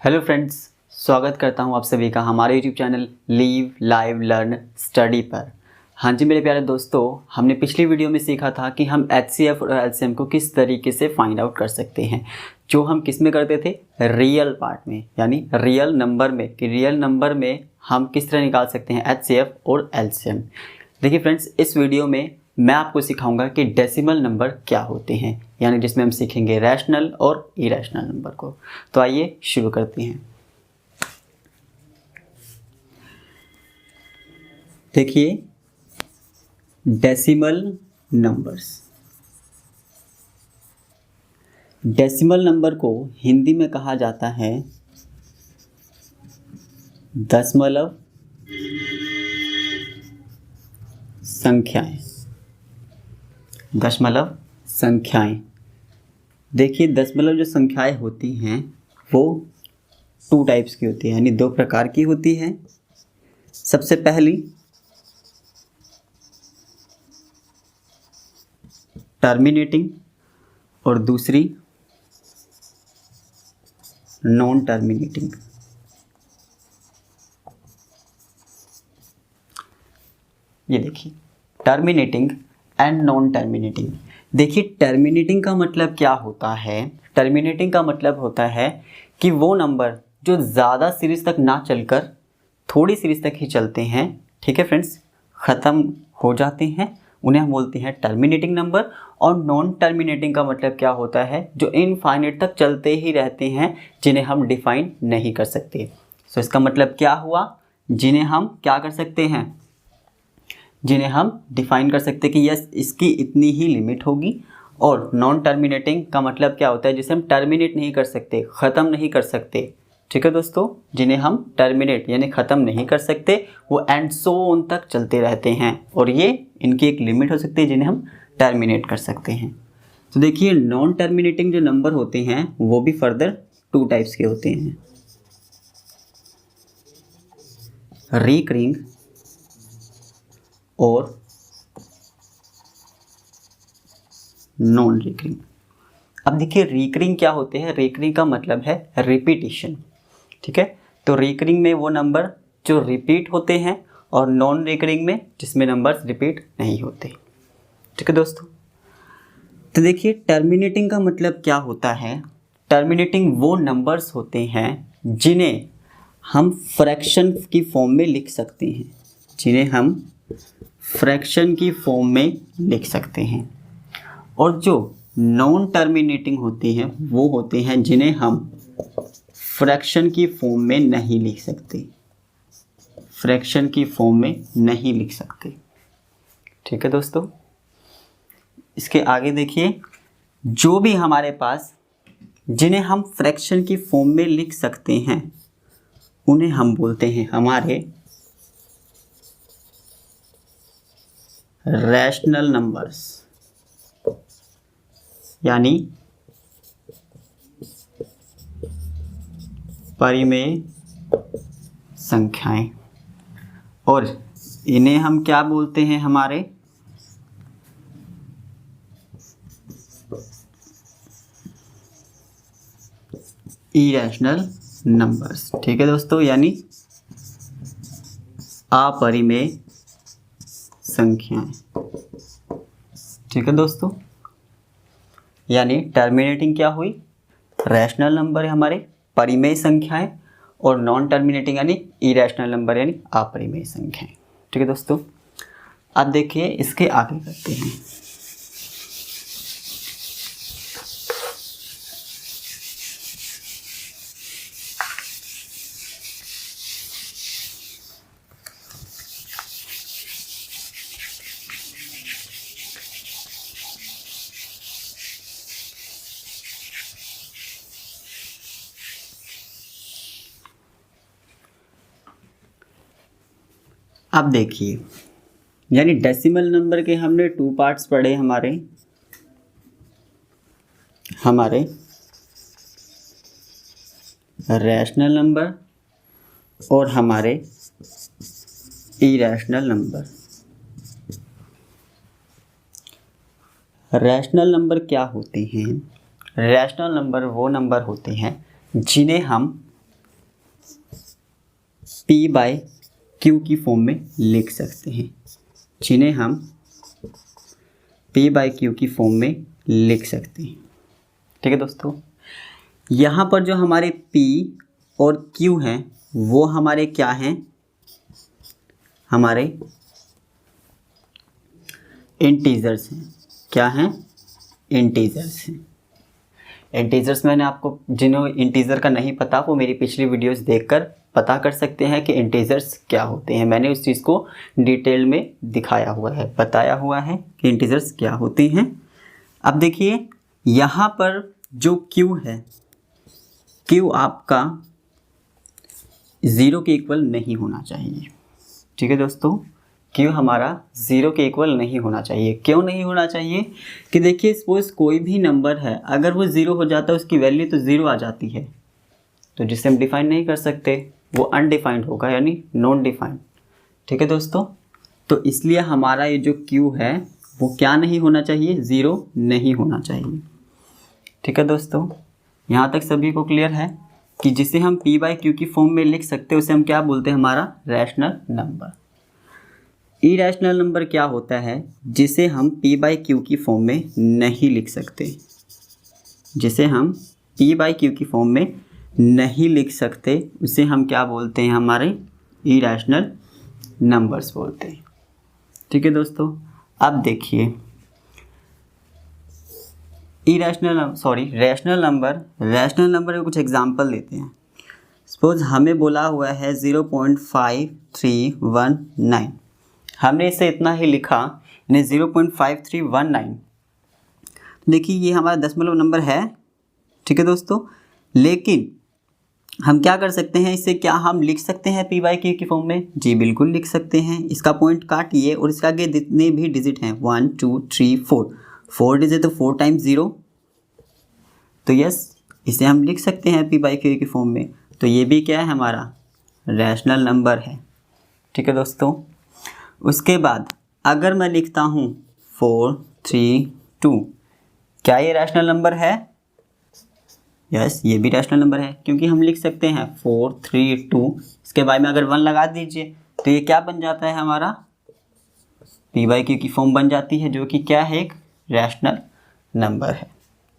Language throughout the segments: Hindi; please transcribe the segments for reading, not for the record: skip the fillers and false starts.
हेलो फ्रेंड्स, स्वागत करता हूं आप सभी का हमारे YouTube channel leave live learn study पर। हाँ जी मेरे प्यारे दोस्तों, हमने पिछली वीडियो में सीखा था कि हम एचसीएफ और एलसीएम को किस तरीके से फाइंड आउट कर सकते हैं, जो हम किस में करते थे, रियल पार्ट में, यानी रियल नंबर में, कि रियल नंबर में हम किस तरह निकाल सकते हैं एचसीएफ और एलसीएम। देखिए फ्रेंड्स, इस वीडियो में मैं आपको सिखाऊंगा कि डेसिमल नंबर क्या होते हैं, यानी जिसमें हम सीखेंगे रैशनल और इरैशनल नंबर को। तो आइए शुरू करते हैं। देखिए, डेसिमल नंबर्स। डेसिमल नंबर को हिंदी में कहा जाता है दशमलव संख्याएं। दशमलव संख्याएं। देखिए, दशमलव जो संख्याएं होती हैं वो टू टाइप्स की होती है, यानी दो प्रकार की होती है। सबसे पहली टर्मिनेटिंग और दूसरी नॉन टर्मिनेटिंग। ये देखिए, टर्मिनेटिंग एंड नॉन टर्मिनेटिंग। देखिए, टर्मिनेटिंग का मतलब क्या होता है? टर्मिनेटिंग का मतलब होता है कि वो नंबर जो ज़्यादा सीरीज तक ना चलकर थोड़ी सीरीज तक ही चलते हैं, ठीक है फ्रेंड्स, ख़त्म हो जाते हैं, उन्हें हम बोलते हैं टर्मिनेटिंग नंबर। और नॉन टर्मिनेटिंग का मतलब क्या होता है? जो इनफाइनाइट तक चलते ही रहते हैं, जिन्हें हम डिफाइन नहीं कर सकते। सो इसका मतलब क्या हुआ? जिन्हें हम क्या कर सकते हैं? जिन्हें हम डिफाइन कर सकते हैं कि यस, इसकी इतनी ही लिमिट होगी। और नॉन टर्मिनेटिंग का मतलब क्या होता है? जिसे हम टर्मिनेट नहीं कर सकते, ख़त्म नहीं कर सकते, ठीक है दोस्तों, जिन्हें हम टर्मिनेट यानी ख़त्म नहीं कर सकते, वो एंड सो ऑन तक चलते रहते हैं, और ये इनकी एक लिमिट हो सकती है जिन्हें हम टर्मिनेट कर सकते हैं। तो देखिए, नॉन टर्मिनेटिंग जो नंबर होते हैं वो भी फर्दर टू टाइप्स के होते हैं, रिकरिंग और नॉन रिकरिंग। अब देखिए, रिकरिंग क्या होते हैं? रिकरिंग का मतलब है रिपीटिशन, ठीक है। तो रिकरिंग में वो नंबर जो रिपीट होते हैं, और नॉन रिकरिंग में जिसमें नंबर्स रिपीट नहीं होते, ठीक है दोस्तों। तो देखिए, टर्मिनेटिंग का मतलब क्या होता है? टर्मिनेटिंग वो नंबर्स होते हैं जिन्हें हम फ्रैक्शन की फॉर्म में लिख सकते हैं, जिन्हें हम फ्रैक्शन की फॉर्म में लिख सकते हैं। और जो नॉन टर्मिनेटिंग होती हैं वो होते हैं जिन्हें हम फ्रैक्शन की फॉर्म में नहीं लिख सकते, फ्रैक्शन की फॉर्म में नहीं लिख सकते, ठीक है दोस्तों। इसके आगे देखिए, जो भी हमारे पास जिन्हें हम फ्रैक्शन की फॉर्म में लिख सकते हैं उन्हें हम बोलते हैं हमारे रैशनल नंबर्स, यानी परिमेय संख्याएं। और इन्हें हम क्या बोलते हैं? हमारे इरैशनल नंबर्स, ठीक है दोस्तों, यानी अपरिमेय संख्याएं, ठीक है दोस्तों। यानी टर्मिनेटिंग क्या हुई? रैशनल नंबर है हमारे, परिमेय संख्याएं, और नॉन टर्मिनेटिंग यानी इरैशनल नंबर यानी अपरिमेय संख्याएं, ठीक है दोस्तों। अब देखिए, इसके आगे करते हैं। अब देखिए, यानी डेसिमल नंबर के हमने टू पार्ट्स पढ़े, हमारे रैशनल नंबर और हमारे इरैशनल नंबर। रैशनल नंबर क्या होते हैं? रैशनल नंबर वो नंबर होते हैं जिन्हें हम पी बाय क्यू की फॉर्म में लिख सकते हैं, जिन्हें हम पी बाय क्यू की फॉर्म में लिख सकते हैं। ठीक है दोस्तों, यहाँ पर जो हमारे पी और क्यू हैं वो हमारे क्या हैं, हमारे इंटीजर्स हैं। क्या हैं? इंटीजर्स हैं। इंटीजर्स मैंने आपको, जिन्हों इंटीजर का नहीं पता वो मेरी पिछली वीडियोस देखकर पता कर सकते हैं कि इंटीजर्स क्या होते हैं। मैंने उस चीज़ को डिटेल में दिखाया हुआ है, बताया हुआ है कि इंटीजर्स क्या होते हैं। अब देखिए यहाँ पर जो क्यू है, क्यू आपका 0 के इक्वल नहीं होना चाहिए। ठीक है दोस्तों, क्यू हमारा 0 के इक्वल नहीं होना चाहिए। क्यों नहीं होना चाहिए? कि देखिए सपोज कोई भी नंबर है, अगर वो 0 हो जाता है उसकी वैल्यू तो 0 आ जाती है, तो जिसे हम डिफाइन नहीं कर सकते वो अनडिफाइंड होगा, यानी नॉन डिफाइंड। ठीक है दोस्तों, तो इसलिए हमारा ये जो क्यू है वो क्या नहीं होना चाहिए, 0 नहीं होना चाहिए। ठीक है दोस्तों, यहाँ तक सभी को क्लियर है कि जिसे हम पी बाई क्यू की फॉर्म में लिख सकते हैं उसे हम क्या बोलते हैं, हमारा रैशनल नंबर। इरैशनल नंबर क्या होता है, जिसे हम पी बाई क्यू की फॉर्म में नहीं लिख सकते, जिसे हम पी बाई क्यू की फॉर्म में नहीं लिख सकते उसे हम क्या बोलते हैं, हमारे इरैशनल नंबर्स बोलते हैं। ठीक है दोस्तों, अब देखिए रैशनल नंबर के कुछ एग्जांपल लेते हैं। सपोज हमें बोला हुआ है 0.5319, हमने इसे इतना ही लिखा, यानी 0.5319। देखिए ये हमारा दशमलव नंबर है। ठीक है दोस्तों, लेकिन हम क्या कर सकते हैं, इसे क्या हम लिख सकते हैं पी बाई क्यू की फॉर्म में? जी बिल्कुल लिख सकते हैं। इसका पॉइंट काटिए और इसके आगे जितने भी डिजिट हैं 1 2 3 4 डिजिट, तो 4 टाइम्स 0, तो यस इसे हम लिख सकते हैं पी बाई क्यू की फॉर्म में। तो ये भी क्या है, हमारा रैशनल नंबर है। ठीक है दोस्तों, उसके बाद अगर मैं लिखता हूँ 432, क्या ये रैशनल नंबर है? यस ये भी रैशनल नंबर है, क्योंकि हम लिख सकते हैं 432, इसके बाद में अगर 1 लगा दीजिए तो ये क्या बन जाता है, हमारा पी बाई क्यू की फॉर्म बन जाती है, जो कि क्या है, एक रैशनल नंबर है।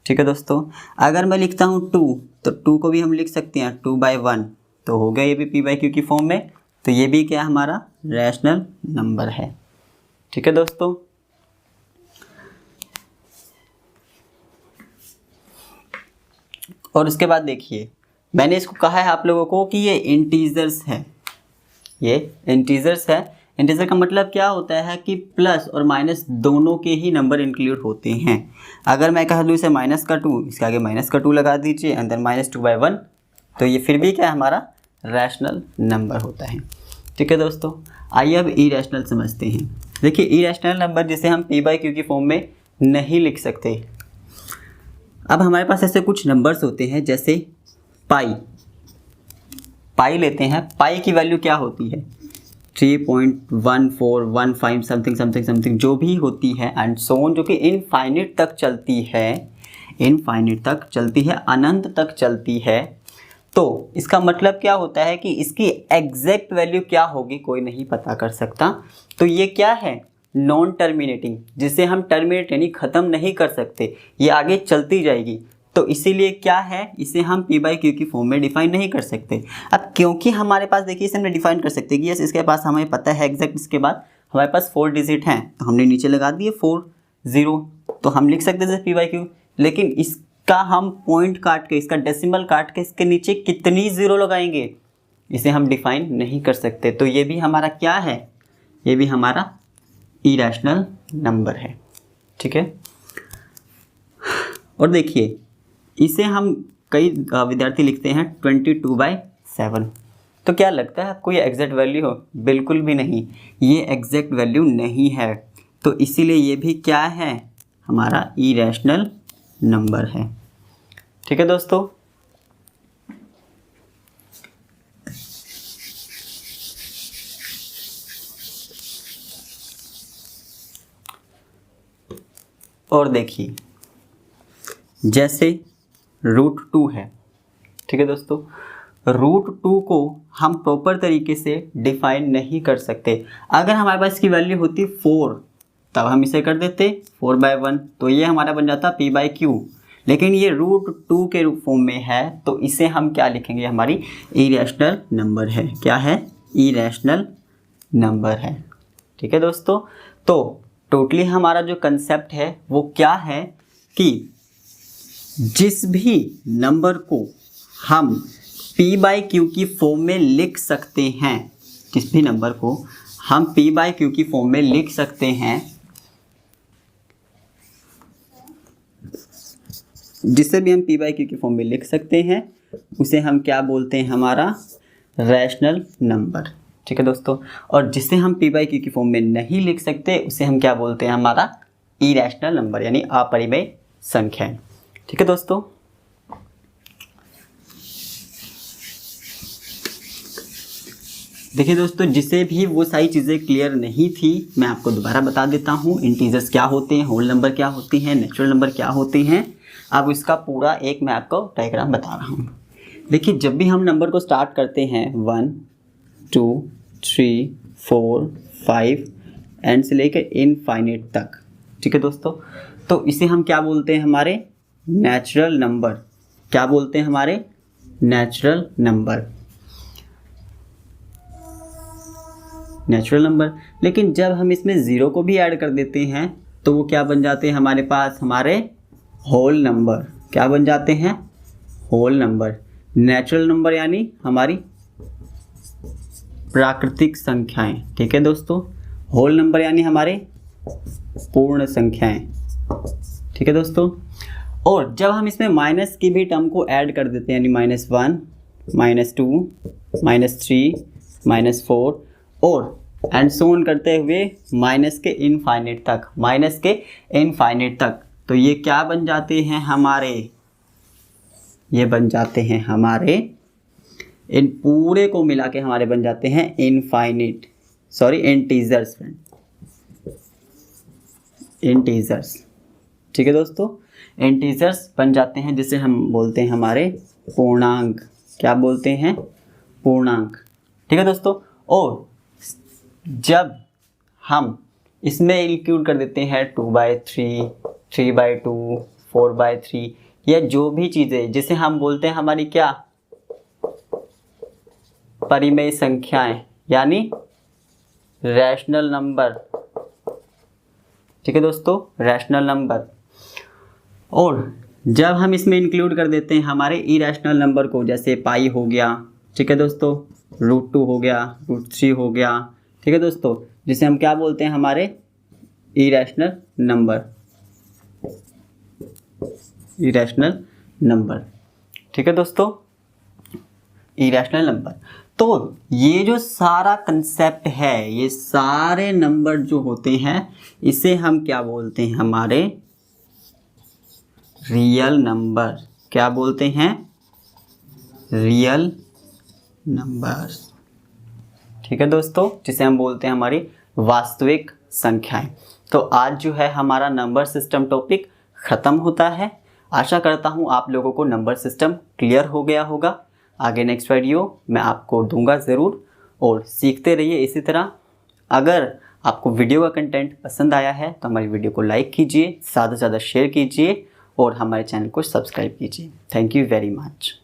ठीक है दोस्तों, अगर मैं लिखता हूँ 2, तो 2 को भी हम लिख सकते हैं 2/1, तो हो गया ये भी पी बाई क्यू की फॉर्म में, तो ये भी क्या हमारा रैशनल नंबर है। ठीक है दोस्तों, और उसके बाद देखिए मैंने इसको कहा है आप लोगों को कि ये इंटीजर्स है, ये इंटीजर्स है। इंटीजर का मतलब क्या होता है कि प्लस और माइनस दोनों के ही नंबर इंक्लूड होते हैं। अगर मैं कह दूँ इसे -2, इसके आगे -2 लगा दीजिए, अंदर -2/1, तो ये फिर भी क्या हमारा रैशनल नंबर होता है। ठीक है दोस्तों, आइए अब इरैशनल समझते हैं। देखिए इरैशनल नंबर जिसे हम पी बाई क्यू की फॉर्म में नहीं लिख सकते। अब हमारे पास ऐसे कुछ नंबर्स होते हैं, जैसे पाई लेते हैं। पाई की वैल्यू क्या होती है, 3.1415 समथिंग जो भी होती है, एंड सो ऑन, जो कि इनफाइनिट तक चलती है, अनंत तक चलती है। तो इसका मतलब क्या होता है कि इसकी एग्जैक्ट वैल्यू क्या होगी कोई नहीं पता कर सकता। तो ये क्या है, नॉन टर्मिनेटिंग, जिसे हम टर्मिनेट यानी ख़त्म नहीं कर सकते, ये आगे चलती जाएगी। तो इसीलिए क्या है, इसे हम पी बाई क्यू की फॉर्म में डिफाइन नहीं कर सकते। अब क्योंकि हमारे पास देखिए इसे हमने डिफाइन कर सकते कि यस इसके पास हमें पता है एग्जैक्ट, इसके बाद हमारे पास 4 डिजिट हैं, तो हमने नीचे लगा दिए 40, तो हम लिख सकते थे पी बाई क्यू। लेकिन इसका हम पॉइंट काट के, इसका डेसिमल काट के इसके नीचे कितनी 0 लगाएंगे, इसे हम डिफाइन नहीं कर सकते। तो ये भी हमारा क्या है, ये भी हमारा इरैशनल नंबर है। ठीक है, और देखिए इसे हम कई विद्यार्थी लिखते हैं 22/7। तो क्या लगता है आपको ये एग्जैक्ट वैल्यू हो? बिल्कुल भी नहीं, ये एग्जैक्ट वैल्यू नहीं है। तो इसीलिए ये भी क्या है, हमारा इरैशनल नंबर है। ठीक है दोस्तों, और देखिए जैसे √2 है। ठीक है दोस्तों, √2 को हम प्रॉपर तरीके से डिफाइन नहीं कर सकते। अगर हमारे पास इसकी वैल्यू होती 4 तब हम इसे कर देते 4/1, तो ये हमारा बन जाता P/Q। लेकिन ये √2 के रूप फॉर्म में है, तो इसे हम क्या लिखेंगे, हमारी इरेशनल नंबर है। क्या है? इरेशनल नंबर है। ठीक है दोस्तों, तो टोटली हमारा जो कंसेप्ट है वो क्या है कि जिस भी नंबर को हम P/Q की फॉर्म में लिख सकते हैं, जिस भी नंबर को हम P/Q की फॉर्म में लिख सकते हैं, जिसे भी हम P/Q की फॉर्म में लिख सकते हैं, उसे हम क्या बोलते हैं, हमारा रैशनल नंबर। ठीक है दोस्तों, और जिसे हम P/Q की फॉर्म में नहीं लिख सकते उसे हम क्या बोलते हैं, हमारा इरेशनल नंबर यानी अपरिमेय संख्या। ठीक है दोस्तों, देखिए दोस्तों, जिसे भी वो सारी चीज़ें क्लियर नहीं थी मैं आपको दोबारा बता देता हूँ। इंटीजर्स क्या होते हैं, होल नंबर क्या होती हैं, नेचुरल नंबर क्या होते हैं। अब इसका पूरा एक मैं आपको डायग्राम बता रहा हूँ। देखिए, जब भी हम नंबर को स्टार्ट करते हैं 1 2 3 4 5 एंड से लेकर इनफाइनाइट तक, ठीक है दोस्तों, तो इसे हम क्या बोलते हैं, हमारे नेचुरल नंबर। क्या बोलते हैं, हमारे नेचुरल नंबर, नेचुरल नंबर। लेकिन जब हम इसमें ज़ीरो को भी ऐड कर देते हैं तो वो क्या बन जाते हैं हमारे पास, हमारे होल नंबर। क्या बन जाते हैं, होल नंबर। नेचुरल नंबर यानी हमारी प्राकृतिक संख्याएं। ठीक है दोस्तों, होल नंबर यानी हमारे पूर्ण संख्याएं। ठीक है दोस्तों, और जब हम इसमें माइनस की भी टर्म को ऐड कर देते हैं यानी -1 -2 -3 -4 और एंड सो ऑन करते हुए माइनस के इनफाइनाइट तक, माइनस के इनफाइनाइट तक, तो ये क्या बन जाते हैं हमारे, ये बन जाते हैं हमारे, इन पूरे को मिला के हमारे बन जाते हैं इनफाइनाइट, सॉरी इंटीजर्स, इंटीजर्स। ठीक है दोस्तों, इंटीजर्स बन जाते हैं जिसे हम बोलते हैं हमारे पूर्णांक। क्या बोलते हैं, पूर्णांक। ठीक है दोस्तों, और जब हम इसमें इंक्लूड कर देते हैं 2/3 3/2 4/3 या जो भी चीज़ें जिसे हम बोलते हैं हमारी क्या, परिमेय संख्याएं यानी रैशनल नंबर। ठीक है दोस्तों, रैशनल नंबर। और जब हम इसमें इंक्लूड कर देते हैं हमारे इरेशनल नंबर को, जैसे पाई हो गया, ठीक है दोस्तों, √2 हो गया, √3 हो गया, ठीक है दोस्तों, जिसे हम क्या बोलते हैं, हमारे इरेशनल नंबर, इरेशनल नंबर। ठीक है दोस्तों, इरेशनल नंबर। तो ये जो सारा कंसेप्ट है, ये सारे नंबर जो होते हैं इसे हम क्या बोलते हैं, हमारे रियल नंबर। क्या बोलते हैं, रियल नंबर। ठीक है दोस्तों, जिसे हम बोलते हैं हमारी वास्तविक संख्याएं। तो आज जो है हमारा नंबर सिस्टम टॉपिक ख़त्म होता है। आशा करता हूँ आप लोगों को नंबर सिस्टम क्लियर हो गया होगा। आगे नेक्स्ट वीडियो मैं आपको दूंगा ज़रूर, और सीखते रहिए इसी तरह। अगर आपको वीडियो का कंटेंट पसंद आया है तो हमारी वीडियो को लाइक कीजिए, ज़्यादा से ज़्यादा शेयर कीजिए और हमारे चैनल को सब्सक्राइब कीजिए। Thank you very much.